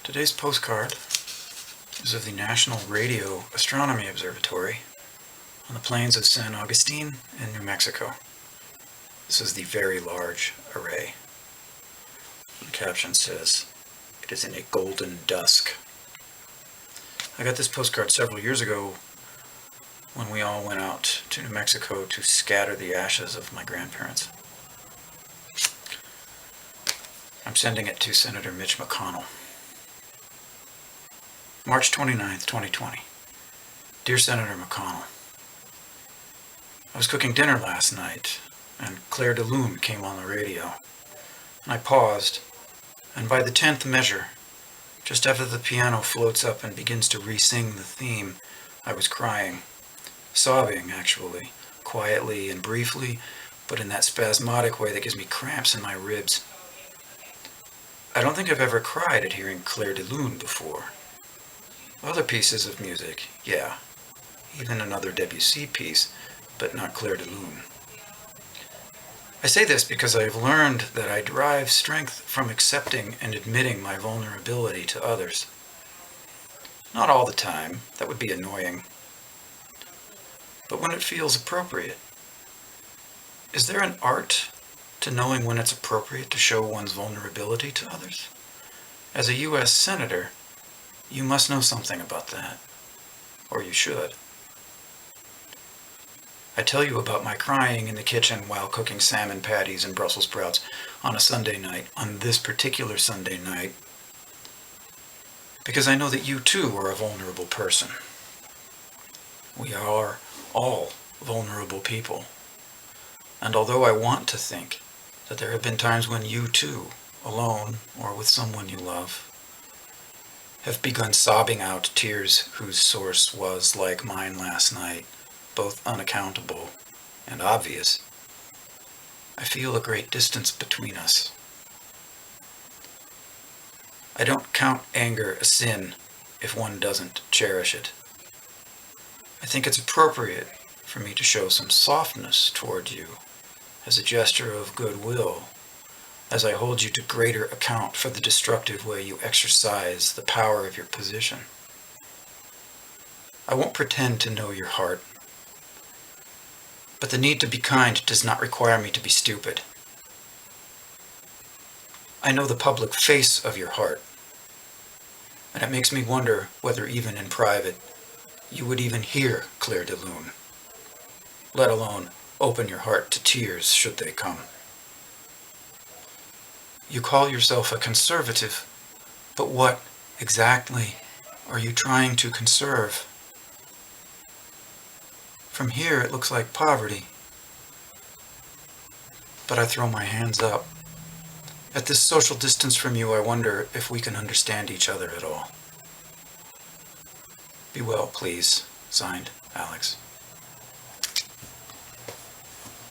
Today's postcard is of the National Radio Astronomy Observatory on the plains of San Agustin in New Mexico. This is the very large array. The caption says, "It is in a golden dusk." I got this postcard several years ago when we all went out to New Mexico to scatter the ashes of my grandparents. I'm sending it to Senator Mitch McConnell. March 29th, 2020. Dear Senator McConnell, I was cooking dinner last night, and Claire de Lune came on the radio. And I paused, and by the 10th measure, just after the piano floats up and begins to re-sing the theme, I was crying. Sobbing, actually, quietly and briefly, but in that spasmodic way that gives me cramps in my ribs. I don't think I've ever cried at hearing Claire de Lune before. Other pieces of music, yeah. Even another Debussy piece, but not Claire de Lune. I say this because I have learned that I derive strength from accepting and admitting my vulnerability to others. Not all the time, that would be annoying. But when it feels appropriate. Is there an art to knowing when it's appropriate to show one's vulnerability to others? As a U.S. Senator, you must know something about that. Or you should. I tell you about my crying in the kitchen while cooking salmon patties and Brussels sprouts on a Sunday night, on this particular Sunday night, because I know that you too are a vulnerable person. We are all vulnerable people. And although I want to think that there have been times when you too, alone or with someone you love, have begun sobbing out tears whose source was, like mine last night, both unaccountable and obvious, I feel a great distance between us. I don't count anger a sin if one doesn't cherish it. I think it's appropriate for me to show some softness toward you as a gesture of goodwill, as I hold you to greater account for the destructive way you exercise the power of your position. I won't pretend to know your heart, but the need to be kind does not require me to be stupid. I know the public face of your heart, and it makes me wonder whether even in private you would even hear Claire de Lune, let alone open your heart to tears should they come. You call yourself a conservative, but what exactly are you trying to conserve? From here it looks like poverty, but I throw my hands up. At this social distance from you, I wonder if we can understand each other at all. Be well, please. Signed, Alex.